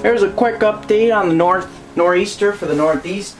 Here's a quick update on the nor'easter for the northeast.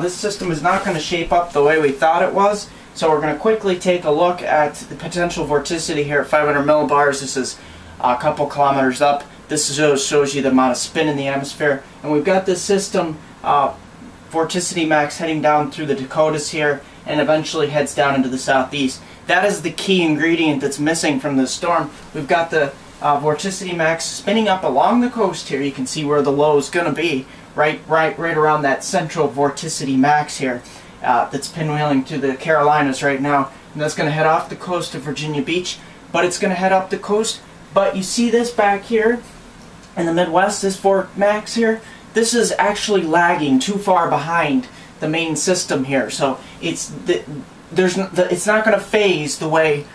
This system is not going to shape up the way we thought it was, so we're going to quickly take a look at the potential vorticity here at 500 millibars. This is a couple kilometers up. This shows you the amount of spin in the atmosphere, and we've got this system vorticity max heading down through the Dakotas here and eventually heads down into the southeast. That is the key ingredient that's missing from this storm. We've got the vorticity max spinning up along the coast here. You can see where the low is going to be, right around that central vorticity max here that's pinwheeling to the Carolinas right now. And that's going to head off the coast of Virginia Beach, but it's going to head up the coast. But you see this back here in the Midwest, this vort max here, this is actually lagging too far behind the main system here. So it's not going to phase the way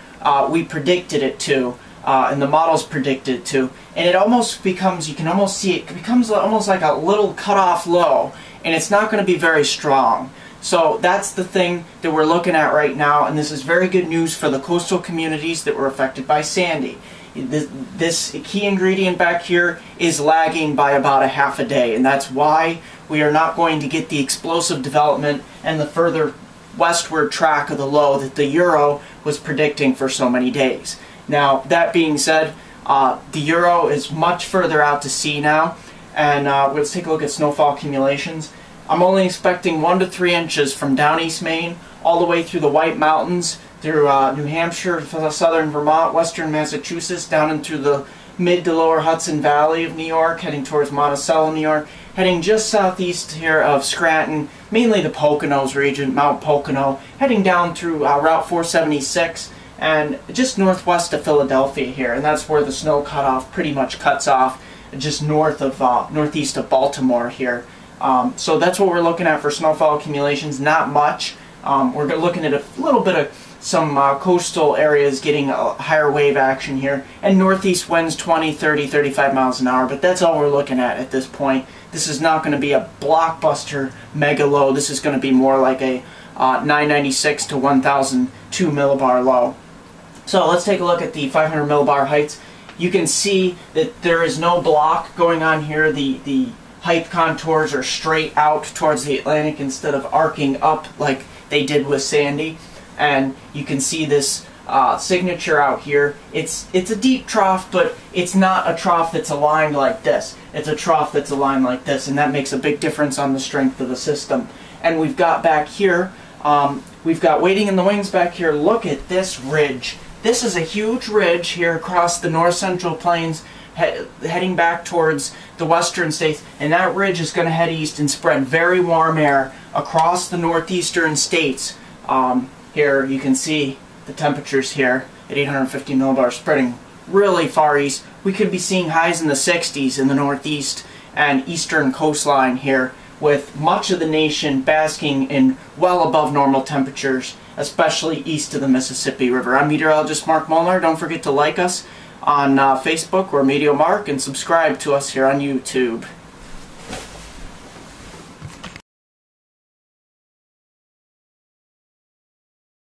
we predicted it to. And the models predicted it to, and it almost becomes, you can almost see it becomes almost like a little cutoff low, and it's not going to be very strong. So that's the thing that we're looking at right now, and this is very good news for the coastal communities that were affected by Sandy. This key ingredient back here is lagging by about a half a day, and that's why we are not going to get the explosive development and the further westward track of the low that the Euro was predicting for so many days. Now, that being said, the Euro is much further out to sea now, and let's take a look at snowfall accumulations. I'm only expecting 1 to 3 inches from down East Maine all the way through the White Mountains, through New Hampshire, southern Vermont, western Massachusetts, down into the mid to lower Hudson Valley of New York, heading towards Monticello, New York, heading just southeast here of Scranton, mainly the Poconos region, Mount Pocono, heading down through Route 476, and just northwest of Philadelphia here, and that's where the snow cutoff pretty much cuts off, just north of northeast of Baltimore here. So that's what we're looking at for snowfall accumulations. Not much. We're looking at a little bit of some coastal areas getting a higher wave action here, and northeast winds 20, 30, 35 miles an hour, but that's all we're looking at this point. This is not going to be a blockbuster mega low. This is going to be more like a 996 to 1002 millibar low. So let's take a look at the 500 millibar heights. You can see that there is no block going on here. The height contours are straight out towards the Atlantic instead of arcing up like they did with Sandy. And you can see this signature out here. It's a deep trough, but it's not a trough that's aligned like this. It's a trough that's aligned like this, and that makes a big difference on the strength of the system. And we've got back here, we've got waiting in the wings back here. Look at this ridge. This is a huge ridge here across the north central plains heading back towards the western states, and that ridge is going to head east and spread very warm air across the northeastern states. Here you can see the temperatures here at 850 millibars spreading really far east. We could be seeing highs in the 60s in the northeast and eastern coastline here, with much of the nation basking in well above normal temperatures, especially east of the Mississippi River. I'm meteorologist Mark Molnar. Don't forget to like us on Facebook or MeteoMark, and subscribe to us here on YouTube.